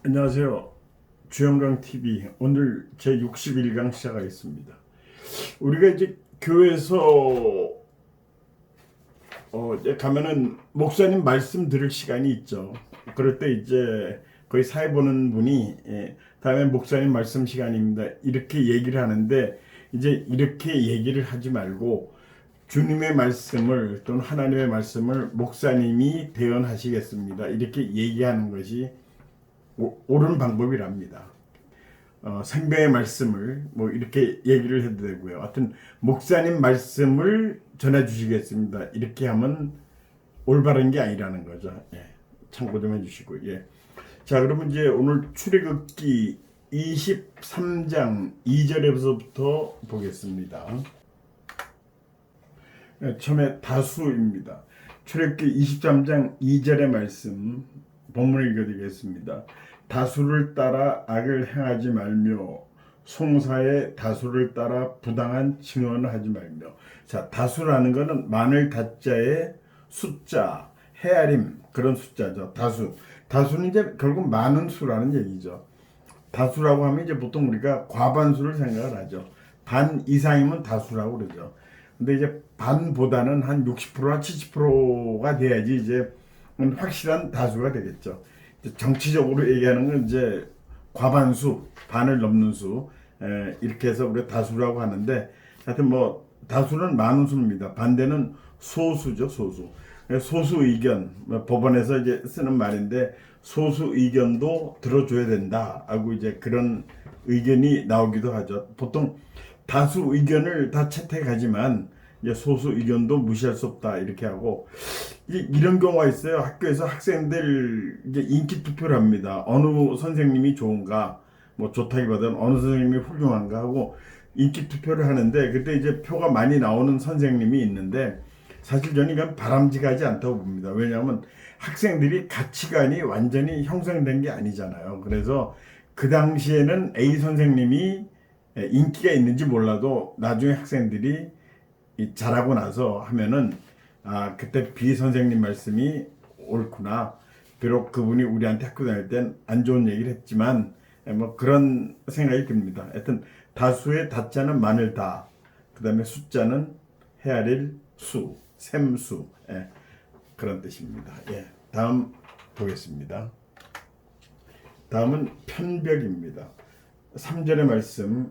안녕하세요. 주영강 TV 오늘 제 61강 시작하겠습니다. 우리가 이제 교회에서 이제 가면은 목사님 말씀 들을 시간이 있죠. 그럴 때 이제 거의 사회 보는 분이 다음에 목사님 말씀 시간입니다. 이렇게 얘기를 하는데 이제 이렇게 얘기를 하지 말고 주님의 말씀을 또는 하나님의 말씀을 목사님이 대언하시겠습니다. 이렇게 얘기하는 것이 옳은 방법이랍니다. 생명의 말씀을 뭐 이렇게 얘기를 해도 되고요. 하여튼 목사님 말씀을 전해 주시겠습니다. 이렇게 하면 올바른 게 아니라는 거죠. 예, 참고 좀 해주시고. 예. 자, 그러면 이제 오늘 출애굽기 23장 2절에서부터 보겠습니다. 예, 처음에 다수입니다. 출애굽기 23장 2절의 말씀 본문을 읽어드리겠습니다. 다수를 따라 악을 행하지 말며 송사의 다수를 따라 부당한 증언을 하지 말며. 자, 다수라는 것은 많을 다자의 숫자, 헤아림 그런 숫자죠. 다수는 이제 결국 많은 수라는 얘기죠. 다수라고 하면 이제 보통 우리가 과반수를 생각을 하죠. 반 이상이면 다수라고 그러죠. 근데 이제 반보다는 한 60%나 70%가 돼야지 이제 확실한 다수가 되겠죠. 정치적으로 얘기하는 건 이제 과반수, 반을 넘는 수, 이렇게 해서 우리가 다수라고 하는데, 하여튼 뭐 다수는 많은 수입니다. 반대는 소수죠, 소수. 소수 의견, 법원에서 이제 쓰는 말인데 소수 의견도 들어줘야 된다 하고 이제 그런 의견이 나오기도 하죠. 보통 다수 의견을 다 채택하지만 이제 소수 의견도 무시할 수 없다 이렇게 하고, 이런 경우가 있어요. 학교에서 학생들 이제 인기 투표를 합니다. 어느 선생님이 좋은가, 뭐 좋다기보다는 어느 선생님이 훌륭한가 하고 인기 투표를 하는데, 그때 이제 표가 많이 나오는 선생님이 있는데 사실 저는 이건 바람직하지 않다고 봅니다. 왜냐하면 학생들이 가치관이 완전히 형성된 게 아니잖아요. 그래서 그 당시에는 A 선생님이 인기가 있는지 몰라도 나중에 학생들이 잘하고 나서 하면은 그때 B 선생님 말씀이 옳구나. 비록 그분이 우리한테 학교 다닐 땐 안 좋은 얘기를 했지만 뭐 그런 생각이 듭니다. 하여튼 다수의 다자는 많을 다. 그다음에 숫자는 헤아릴 수, 셈수. 그런 뜻입니다. 예. 다음 보겠습니다. 다음은 편벽입니다. 3절의 말씀,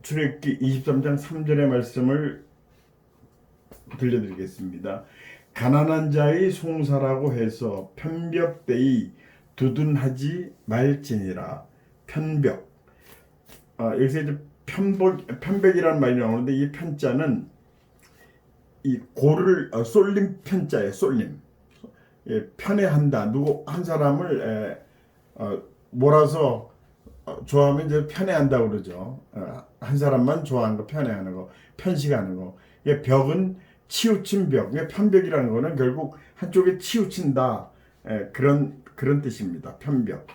출애굽기 23장 3절의 말씀을 들려드리겠습니다. 가난한 자의 송사라고 해서 편벽되이 두둔하지 말지니라. 편벽. 여기서 이제 편벽이라는 말이 나오는데 이 편자는 이 고를 쏠림 편자예요. 쏠림. 예, 편애한다. 누구 한 사람을 몰아서 좋아하면 이제 편애한다고 그러죠. 한 사람만 좋아하는 거 편애하는 거, 편식하는 거. 예, 벽은 치우친 벽. 편벽이라는 거는 결국 한쪽에 치우친다. 그런 뜻입니다. 편벽.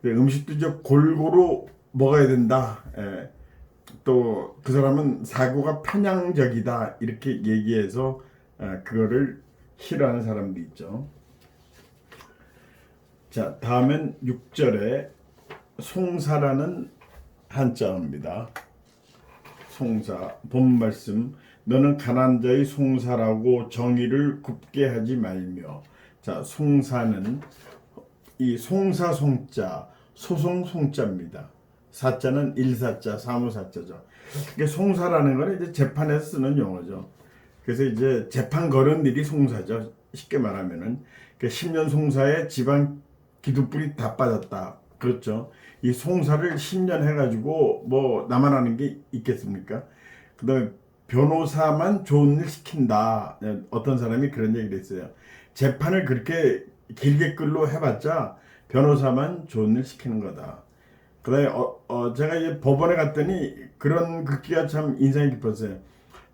음식도 이제 골고루 먹어야 된다. 또 그 사람은 사고가 편향적이다. 이렇게 얘기해서 그거를 싫어하는 사람도 있죠. 자, 다음은 6절에 송사라는 한자어입니다. 송사, 본 말씀. 너는 가난한 자의 송사라고 정의를 굽게 하지 말며. 자, 송사는 이 송사 송자, 소송 송자입니다. 사자는 일사자, 사무사자죠. 이게 송사라는 건 이제 재판에서 쓰는 용어죠. 그래서 이제 재판 거는 일이 송사죠. 쉽게 말하면은 10년 송사에 집안 기둥불이 다 빠졌다. 그렇죠. 이 송사를 10년 해가지고 뭐 나만 하는 게 있겠습니까? 그다음에 변호사만 좋은 일 시킨다. 어떤 사람이 그런 얘기를 했어요. 재판을 그렇게 길게 끌로 해봤자 변호사만 좋은 일 시키는 거다. 그다음에 제가 이제 법원에 갔더니 그런 글귀가 참 인상이 깊었어요.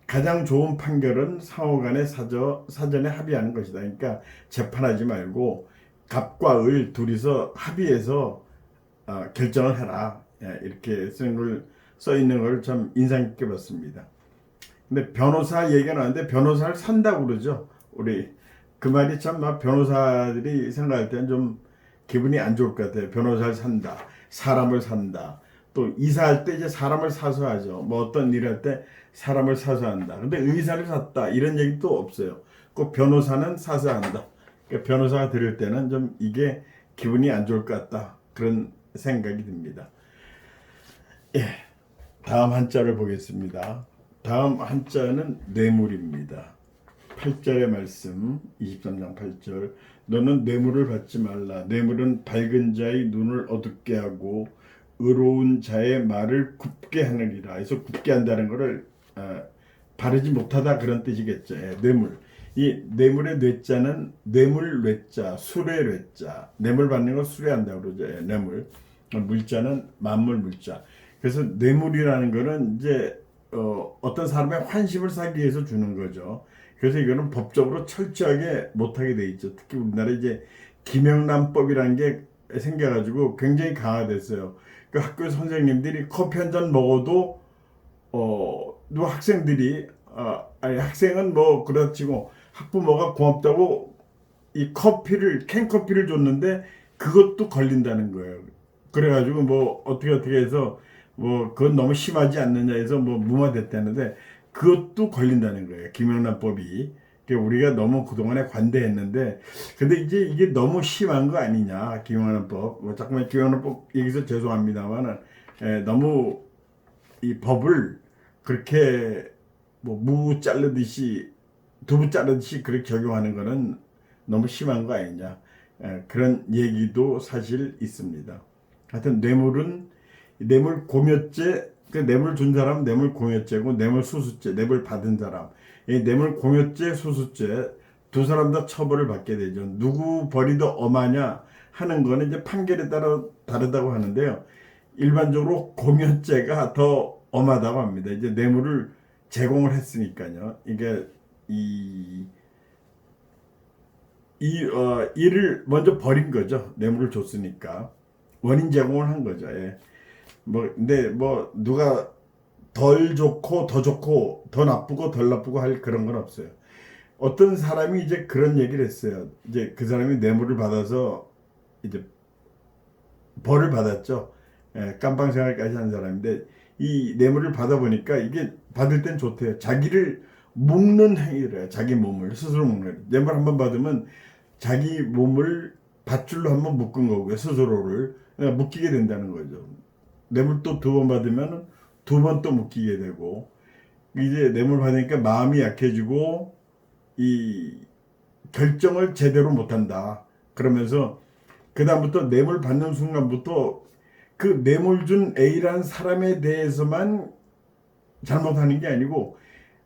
가장 좋은 판결은 상호간에 사전에 합의하는 것이다. 그러니까 재판하지 말고 갑과 을 둘이서 합의해서 결정을 해라. 이렇게 써 있는 걸 참 인상 깊게 봤습니다. 근데 변호사 얘기가 나왔는데 변호사를 산다고 그러죠. 우리 그 말이 참 막 변호사들이 생각할 때는 좀 기분이 안 좋을 것 같아요. 변호사를 산다, 사람을 산다. 또 이사할 때 이제 사람을 사서 하죠. 뭐 어떤 일 할 때 사람을 사서 한다. 근데 의사를 샀다 이런 얘기도 없어요. 꼭 변호사는 사서 한다. 그러니까 변호사가 들을 때는 좀 이게 기분이 안 좋을 것 같다. 그런 생각이 듭니다. 예, 다음 한자를 보겠습니다. 다음 한자는 뇌물입니다. 8절의 말씀 23장 8절 너는 뇌물을 받지 말라. 뇌물은 밝은 자의 눈을 어둡게 하고 의로운 자의 말을 굽게 하느니라. 그래서 굽게 한다는 것을 바르지 못하다 그런 뜻이겠죠. 예, 뇌물. 이 뇌물의 뇌자는 뇌물 뇌자, 술의 뇌자. 뇌물 받는 걸 수뢰한다고 그러죠. 예, 뇌물. 물자는 만물 물자. 그래서 뇌물이라는 거는 이제 어떤 사람의 환심을 사기 위해서 주는 거죠. 그래서 이거는 법적으로 철저하게 못하게 돼 있죠. 특히 우리나라 이제 김영란법이라는 게 생겨가지고 굉장히 강화됐어요. 그 학교 선생님들이 커피 한 잔 먹어도 누 학생들이 아니 학생은 뭐 그렇지고 학부모가 고맙다고 이 커피를 캔커피를 줬는데 그것도 걸린다는 거예요. 그래가지고 뭐 어떻게 해서 뭐 그건 너무 심하지 않느냐 해서 뭐 무마됐다는데 그것도 걸린다는 거예요. 김영란법이. 그러니까 우리가 너무 그동안에 관대했는데 근데 이제 이게 너무 심한 거 아니냐 김영란법. 뭐 잠깐만 김영란법 얘기해서 죄송합니다만은 너무 이 법을 그렇게 뭐 무 자르듯이 두부 자르듯이 그렇게 적용하는 거는 너무 심한 거 아니냐 그런 얘기도 사실 있습니다. 하여튼 뇌물은 뇌물 공여죄 그 뇌물 준 사람 뇌물 공여죄고 뇌물 수수죄 뇌물 받은 사람 이 뇌물 공여죄 수수죄 두 사람 다 처벌을 받게 되죠. 누구 벌이 더 엄하냐 하는 거는 이제 판결에 따라 다르다고 하는데요. 일반적으로 공여죄가 더 엄하다고 합니다. 이제 뇌물을 제공을 했으니까요. 이게 이를 먼저 버린 거죠. 뇌물을 줬으니까 원인 제공을 한 거죠. 예. 뭐 근데 뭐 누가 덜 좋고 더 좋고 더 나쁘고 덜 나쁘고 할 그런 건 없어요. 어떤 사람이 이제 그런 얘기를 했어요. 이제 그 사람이 뇌물을 받아서 이제 벌을 받았죠. 예, 깜빵 생활까지 한 사람인데 이 뇌물을 받아보니까 이게 받을 땐 좋대요. 자기를 묶는 행위를 해요. 자기 몸을 스스로 묶는. 뇌물 한 번 받으면 자기 몸을 밧줄로 한번 묶은 거고요. 스스로를 묶이게 된다는 거죠. 뇌물 또 두 번 받으면 두 번 또 묶이게 되고 이제 뇌물 받으니까 마음이 약해지고 이 결정을 제대로 못한다. 그러면서 그 다음부터 뇌물 받는 순간부터 그 뇌물 준 A라는 사람에 대해서만 잘못하는 게 아니고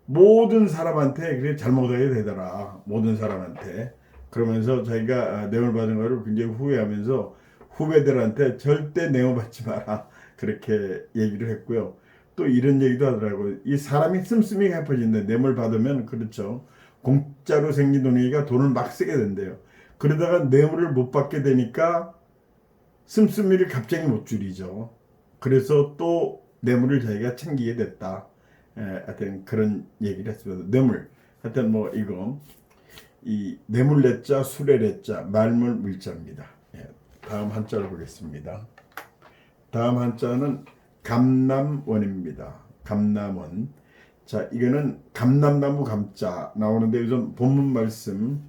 모든 사람한테 그게 잘못하게 되더라. 모든 사람한테. 그러면서 자기가 뇌물 받은 거를 굉장히 후회하면서 후배들한테 절대 뇌물 받지 마라. 그렇게 얘기를 했고요. 또 이런 얘기도 하더라고요. 이 사람이 씀씀이가 해퍼진다. 뇌물 받으면 그렇죠. 공짜로 생긴 돈이니까 돈을 막 쓰게 된대요. 그러다가 뇌물을 못 받게 되니까 씀씀이를 갑자기 못 줄이죠. 그래서 또 뇌물을 자기가 챙기게 됐다. 하여튼 그런 얘기를 했습니다. 뇌물. 하여튼 뭐 이거 이 뇌물 뇌자 술의 뇌자 말물 물자입니다. 다음 한자를 보겠습니다. 다음 한자는 감남원입니다. 감남원. 자, 이거는 감남나무 감자 나오는데 우선 본문 말씀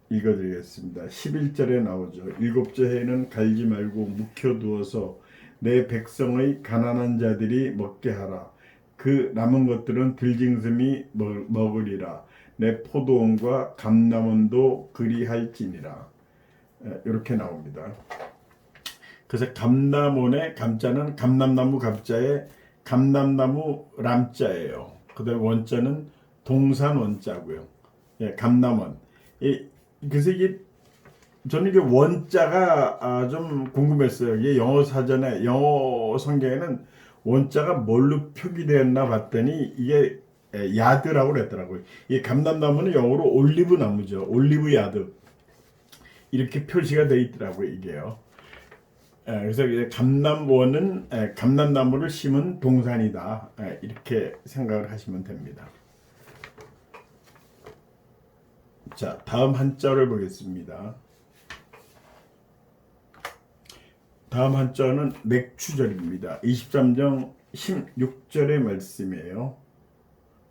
읽어드리겠습니다. 11절에 나오죠. 일곱째 해에는 갈지 말고 묵혀두어서 내 백성의 가난한 자들이 먹게 하라. 그 남은 것들은 들짐승이 먹으리라. 내 포도원과 감남원도 그리할지니라. 이렇게 나옵니다. 그래서 감남원의 감자는 감남나무 감자의 감남나무 람자예요. 그다음에 원자는 동산 원자고요. 예, 감남원. 그래서 이게 저는 이게 원자가 좀 궁금했어요. 이게 영어 사전에 영어 성경에는 원자가 뭘로 표기되었나 봤더니 이게 야드라고 그랬더라고요. 이 감람나무는 영어로 올리브 나무죠. 올리브 야드 이렇게 표시가 되어 있더라고요. 이게요. 그래서 감남원은 감람나무를 심은 동산이다. 이렇게 생각을 하시면 됩니다. 자, 다음 한자를 보겠습니다. 다음 한자는 맥추절입니다. 23장 16절의 말씀이에요.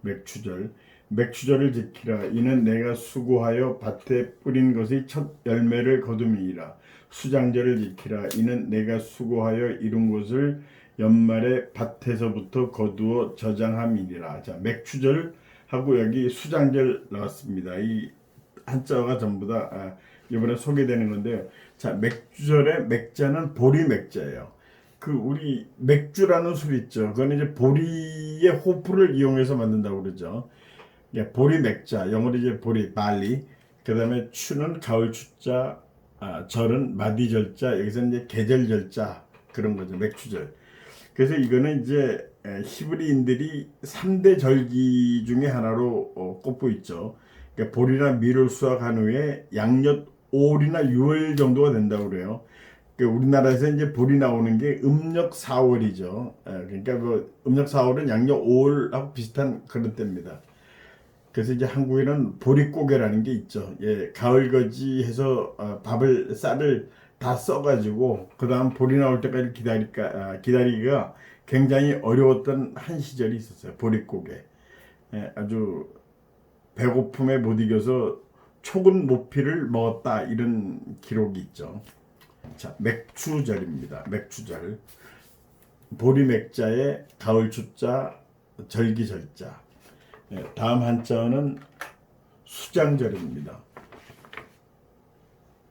맥추절. 맥추절을 지키라. 이는 내가 수고하여 밭에 뿌린 것의 첫 열매를 거둠이니라. 수장절을 지키라. 이는 내가 수고하여 이룬 것을 연말에 밭에서부터 거두어 저장함이니라. 자, 맥추절 하고 여기 수장절 나왔습니다. 이 한자가 전부 다 이번에 소개되는 건데요. 자, 맥주절의 맥자는 보리 맥자예요. 그 우리 맥주라는 술 있죠. 그건 이제 보리의 호프를 이용해서 만든다고 그러죠. 보리 맥자, 영어로 이제 보리 발리. 그다음에 추는 가을 추자, 절은 마디절자. 여기서 이제 계절절자 그런 거죠. 맥주절. 그래서 이거는 이제 히브리인들이 3대 절기 중에 하나로 꼽고 있죠. 그러니까 보리나 밀을 수확한 후에 양력 5월이나 6월 정도가 된다고 그래요. 그러니까 우리나라에서 이제 보리 나오는 게 음력 4월이죠. 그러니까 뭐 음력 4월은 양력 5월하고 비슷한 그런 때입니다. 그래서 이제 한국에는 보릿고개라는 게 있죠. 예, 가을거지해서 쌀을 다 써가지고 그 다음 보리 나올 때까지 기다리기가 굉장히 어려웠던 한 시절이 있었어요. 보릿고개. 예, 아주 배고픔에 못 이겨서 초근 모피를 먹었다 이런 기록이 있죠. 자, 맥추절입니다. 맥추절. 보리 맥자에 가을 추자, 절기 절자. 예, 다음 한자는 수장절입니다.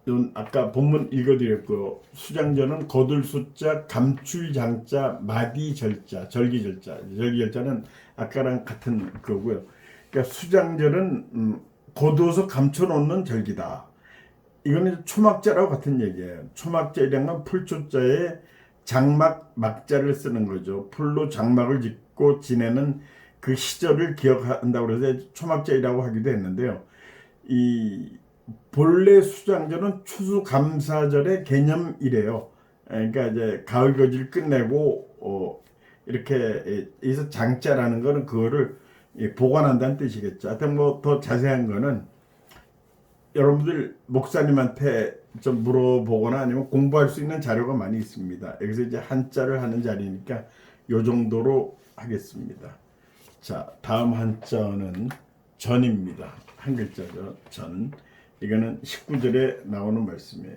이건 아까 본문 읽어드렸고요. 수장절은 거둘 숫자, 감출 장자, 마디 절자, 절기 절자. 절기 절자는 아까랑 같은 거고요. 그러니까 수장절은 거두어서 감춰놓는 절기다. 이거는 초막자라고 같은 얘기예요. 초막자이란 건 풀초자에 장막 막자를 쓰는 거죠. 풀로 장막을 짓고 지내는 그 시절을 기억한다고 해서 초막자이라고 하기도 했는데요. 이 본래 수장절은 추수감사절의 개념이래요. 그러니까 이제 가을 거지를 끝내고 이렇게 여기서 장자라는 거는 그거를 보관한다는 뜻이겠죠. 하여튼 뭐 더 자세한 거는 여러분들 목사님한테 좀 물어보거나 아니면 공부할 수 있는 자료가 많이 있습니다. 여기서 이제 한자를 하는 자리니까 요 정도로 하겠습니다. 자, 다음 한자는 전입니다. 한 글자죠. 전. 이거는 19절에 나오는 말씀이에요.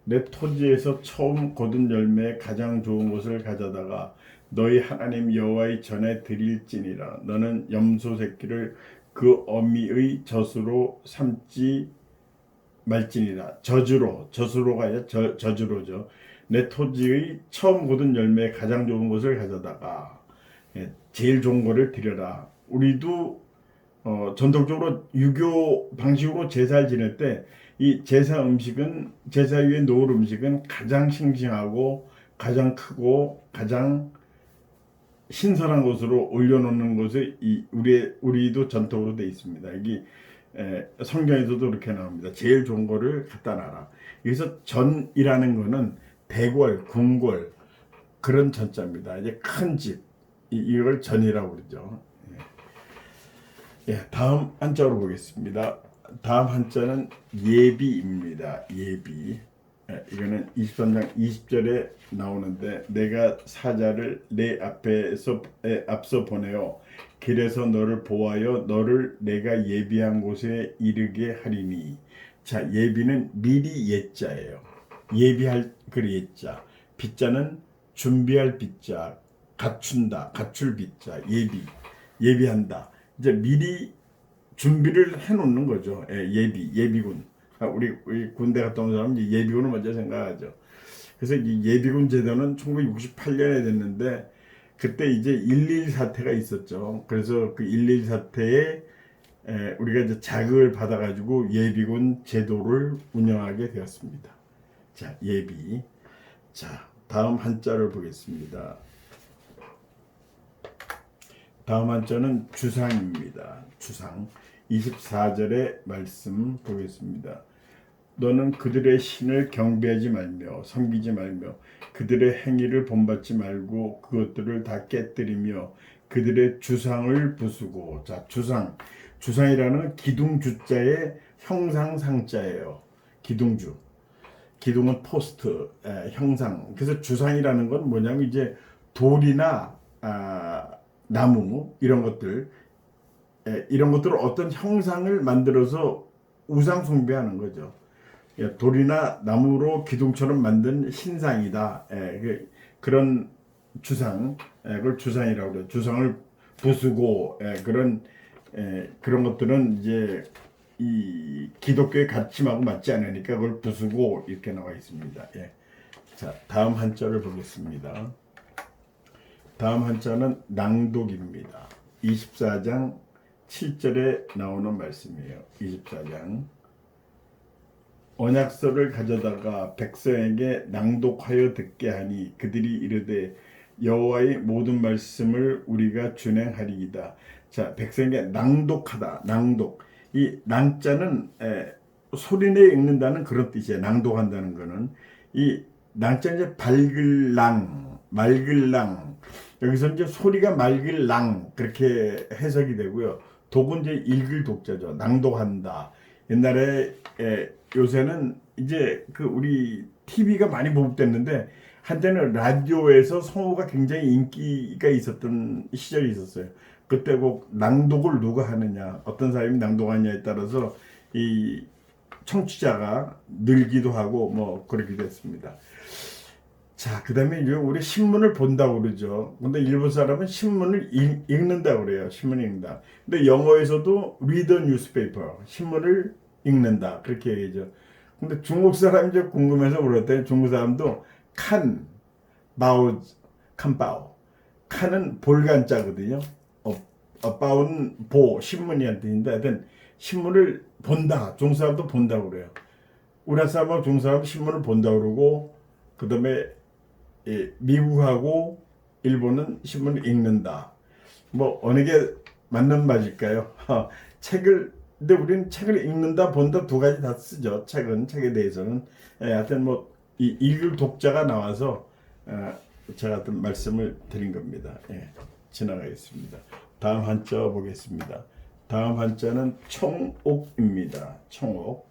내 토지에서 처음 거둔 열매에 가장 좋은 것을 가져다가 너희 하나님 여호와의 전에 드릴지니라. 너는 염소 새끼를 그 어미의 젖으로 삼지 말지니라. 젖으로가 아니라 젖으로죠. 내 토지의 처음 거둔 열매에 가장 좋은 것을 가져다가 제일 좋은 거를 드려라. 우리도 전통적으로 유교 방식으로 제사를 지낼 때 이 제사 음식은 제사 위에 놓을 음식은 가장 싱싱하고 가장 크고 가장 신선한 것으로 올려놓는 것이 우리도 전통으로 되어 있습니다. 이게 성경에서도 그렇게 나옵니다. 제일 좋은 거를 갖다 놔라. 여기서 전이라는 거는 대궐, 궁궐 그런 전자입니다. 이제 큰 집 이걸 전이라고 그러죠. 예, 다음 한자로 보겠습니다. 다음 한자는 예비입니다. 예비. 이거는 23장 20절에 나오는데 내가 사자를 내 앞서 보내어 길에서 너를 보하여 너를 내가 예비한 곳에 이르게 하리니. 자, 예비는 미리 예자예요. 예비할 그 예자. 빗자는 준비할 빗자. 갖춘다. 갖출 빗자. 예비한다. 이제 미리 준비를 해놓는 거죠. 예비군. 우리 군대 갔다 온 사람은 예비군을 먼저 생각하죠. 그래서 이 예비군 제도는 1968년에 됐는데 그때 이제 1.1 사태가 있었죠. 그래서 그 1.1 사태에 우리가 이제 자극을 받아가지고 예비군 제도를 운영하게 되었습니다. 자, 예비. 자, 다음 한자를 보겠습니다. 다음 한자는 주상입니다. 주상. 24절의 말씀 보겠습니다. 너는 그들의 신을 경배하지 말며 섬기지 말며 그들의 행위를 본받지 말고 그것들을 다 깨뜨리며 그들의 주상을 부수고. 자, 주상이라는 기둥주자의 형상상자예요. 기둥주. 기둥은 포스트, 형상. 그래서 주상이라는 건 뭐냐면 이제 돌이나 나무 이런 것들, 이런 것들을 어떤 형상을 만들어서 우상 숭배하는 거죠. 돌이나 나무로 기둥처럼 만든 신상이다. 그런 주상, 그걸 주상이라고 그래요. 주상을 부수고 그런 것들은 이제 이 기독교의 가르침하고 맞지 않으니까 그걸 부수고 이렇게 나와 있습니다. 자, 다음 한자를 보겠습니다. 다음 한자는 낭독입니다. 24장 7절에 나오는 말씀이에요. 24장. 언약서를 가져다가 백성에게 낭독하여 듣게 하니 그들이 이르되 여호와의 모든 말씀을 우리가 준행하리이다. 자, 백성에게 낭독하다. 낭독. 이 낭자는 소리내 읽는다는 그런 뜻이에요. 낭독한다는 거는 이 낭자는 이제 밝을 낭, 맑을 낭. 여기서 이제 소리가 맑을 낭 그렇게 해석이 되고요. 독은 이제 읽을 독자죠. 낭독한다. 옛날에 요새는 이제 그 우리 TV가 많이 보급됐는데 한때는 라디오에서 성우가 굉장히 인기가 있었던 시절이 있었어요. 그때 꼭 낭독을 누가 하느냐, 어떤 사람이 낭독하느냐에 따라서 이 청취자가 늘기도 하고 뭐 그렇게 됐습니다. 자, 그 다음에 이제 우리 신문을 본다고 그러죠. 근데 일본 사람은 신문을 읽는다고 그래요. 신문을 읽는다. 근데 영어에서도 read a newspaper, 신문을 읽는다. 그렇게 얘기하죠. 근데 중국 사람이 이제 궁금해서 물었더니 중국 사람도 칸, 바오, 칸바오. 칸은 볼간자거든요. 바오는 보, 신문이란 뜻인데 하여튼 신문을 본다. 중국 사람도 본다고 그래요. 우리나라 사람하고 중국 사람은 신문을 본다고 그러고 그 다음에 미국하고 일본은 신문을 읽는다. 뭐 어느 게 맞는 말일까요? 근데 우리는 책을 읽는다, 본다 두 가지 다 쓰죠. 책에 대해서는. 하여튼 뭐 읽을 독자가 나와서 제가 어떤 말씀을 드린 겁니다. 지나가겠습니다. 다음 한자 보겠습니다. 다음 한자는 청옥입니다. 청옥.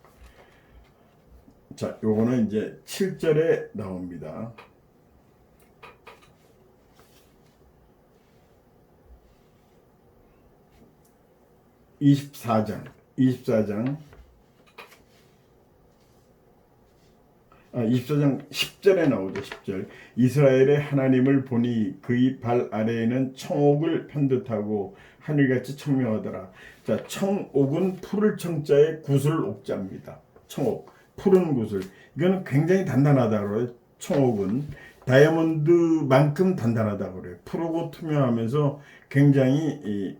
자, 요거는 이제 7절에 나옵니다. 24장 10절에 나오죠. 10절. 이스라엘의 하나님을 보니 그의 발 아래에는 청옥을 편듯하고 하늘같이 청명하더라. 자, 청옥은 푸를 청자에 구슬 옥자입니다. 청옥, 푸른 구슬. 이거는 굉장히 단단하다고 그래요. 청옥은 다이아몬드만큼 단단하다고 그래요. 푸르고 투명하면서 굉장히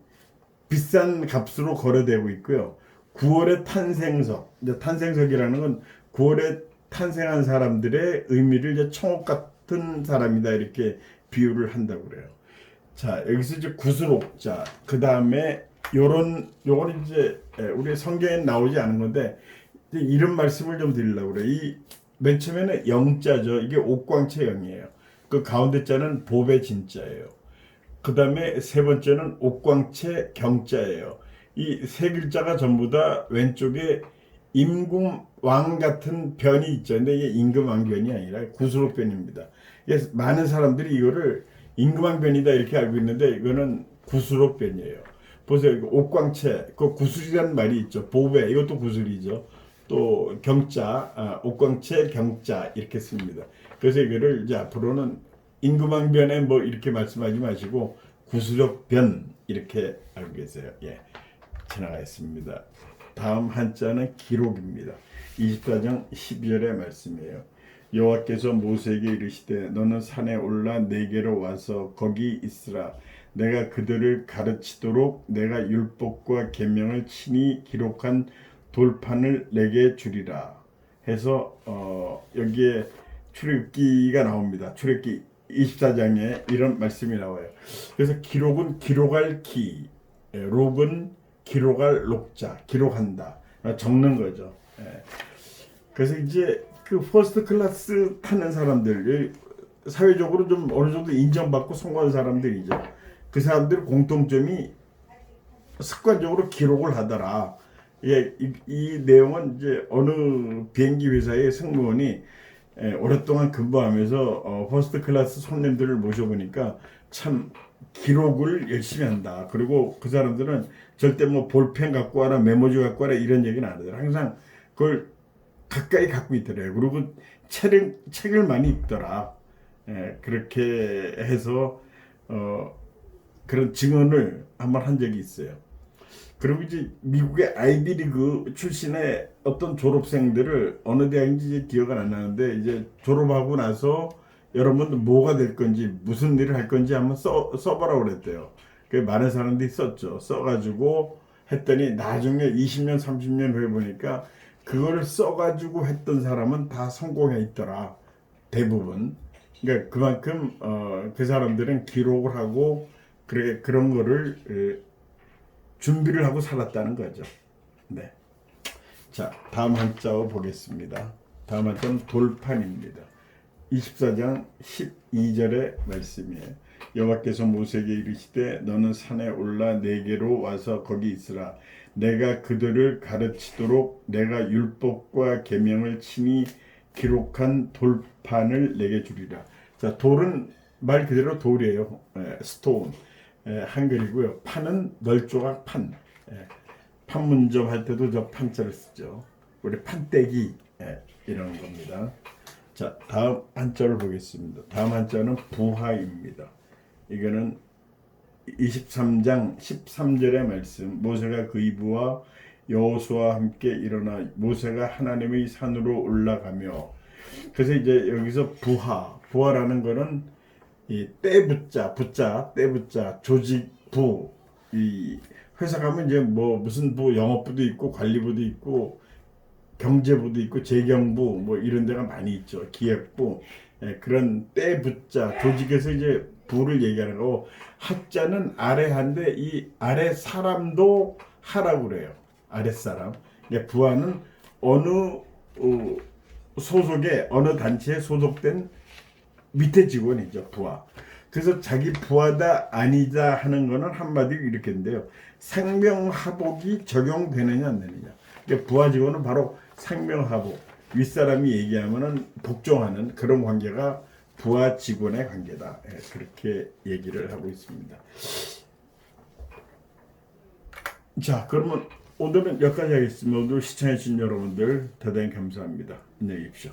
비싼 값으로 거래되고 있고요. 9월의 탄생석, 이제 탄생석이라는 건 9월에 탄생한 사람들의 의미를 이제 청옥 같은 사람이다 이렇게 비유를 한다고 그래요. 자, 여기서 이제 구슬옥자, 그 다음에 요거는 이제 우리 성경에 나오지 않은 건데 이런 말씀을 좀 드리려고 그래요. 이 맨 처음에는 영자죠. 이게 옥광채 영이에요. 그 가운데 자는 보배 진자예요. 그 다음에 세 번째는 옥광채 경자예요. 이 세 글자가 전부 다 왼쪽에 임금왕 같은 변이 있죠. 근데 이게 임금왕변이 아니라 구슬옥변입니다. 많은 사람들이 이거를 임금왕변이다 이렇게 알고 있는데 이거는 구슬옥변이에요. 보세요. 옥광채, 그 구슬이라는 말이 있죠. 보배, 이것도 구슬이죠. 또 경자, 옥광채 경자 이렇게 씁니다. 그래서 이거를 이제 앞으로는 임금왕변에 뭐 이렇게 말씀하지 마시고 구슬옥변 이렇게 알고 계세요. 지나가겠습니다. 다음 한자는 기록입니다. 24장 12절의 말씀이에요. 여호와께서 모세에게 이르시되 너는 산에 올라 내게로 와서 거기 있으라. 내가 그들을 가르치도록 내가 율법과 계명을 친히 기록한 돌판을 내게 주리라. 해서 여기에 출애굽기가 나옵니다. 출애굽기 24장에 이런 말씀이 나와요. 그래서 기록은 기록할 기, 록은 기록할 록자, 기록한다, 적는 거죠. 그래서 이제 그 퍼스트 클래스 타는 사람들, 사회적으로 좀 어느 정도 인정받고 성공한 사람들이죠. 그 사람들 공통점이 습관적으로 기록을 하더라. 이 내용은 이제 어느 비행기 회사의 승무원이 오랫동안 근무하면서 퍼스트 클래스 손님들을 모셔보니까 참 기록을 열심히 한다. 그리고 그 사람들은 절대 뭐 볼펜 갖고 와라, 메모지 갖고 와라 이런 얘기는 안 하더라. 항상 그걸 가까이 갖고 있더래요. 그리고 책을 많이 읽더라. 그렇게 해서 그런 증언을 한번 한 적이 있어요. 그리고 이제 미국의 아이비리그 출신의 어떤 졸업생들을 어느 대학인지 이제 기억은 안 나는데 이제 졸업하고 나서 여러분들 뭐가 될 건지 무슨 일을 할 건지 한번 써보라고 그랬대요. 그 많은 사람들이 썼죠. 써가지고 했더니 나중에 20년 30년 후에 보니까 그거를 써가지고 했던 사람은 다 성공해 있더라. 대부분. 그러니까 그만큼 그 사람들은 기록을 하고 그런 거를 준비를 하고 살았다는 거죠. 네. 자, 다음 한자어 보겠습니다. 다음 한자는 돌판입니다. 24장 12절의 말씀이에요. 여호와께서 모세에게 이르시되 너는 산에 올라 내게로 와서 거기 있으라. 내가 그들을 가르치도록 내가 율법과 계명을 친히 기록한 돌판을 내게 주리라. 자, 돌은 말 그대로 돌이에요. 스톤. 한글이고요. 판은 널조각 판. 판문점 할 때도 저 판자를 쓰죠. 우리 판때기 이런 겁니다. 자, 다음 한자를 보겠습니다. 다음 한자는 부하입니다. 이거는 23장 13절의 말씀. 모세가 그의 부하 여호수아와 함께 일어나 모세가 하나님의 산으로 올라가며. 그래서 이제 여기서 부하라는 거는 이 떼붙자, 떼붙자, 조직부, 이 회사 가면 이제 뭐 무슨 부, 영업부도 있고 관리부도 있고 경제부도 있고 재경부 뭐 이런 데가 많이 있죠. 기획부. 그런 떼붙자 조직에서 이제 부를 얘기하는 거고, 하자는 아래 한데 이 아래 사람도 하라고 그래요. 아랫사람. 부하는 어느 소속의 어느 단체에 소속된 밑에 직원이죠. 부하. 그래서 자기 부하다 아니다 하는 거는 한마디로 이렇게 인데요. 상명하복이 적용되느냐 안 되느냐. 그러니까 부하 직원은 바로 상명하복. 윗사람이 얘기하면은 복종하는 그런 관계가 부하 직원의 관계다. 그렇게 얘기를 하고 있습니다. 자, 그러면 오늘은 여기까지 하겠습니다. 오늘 시청해주신 여러분들 대단히 감사합니다. 안녕히 계십시오.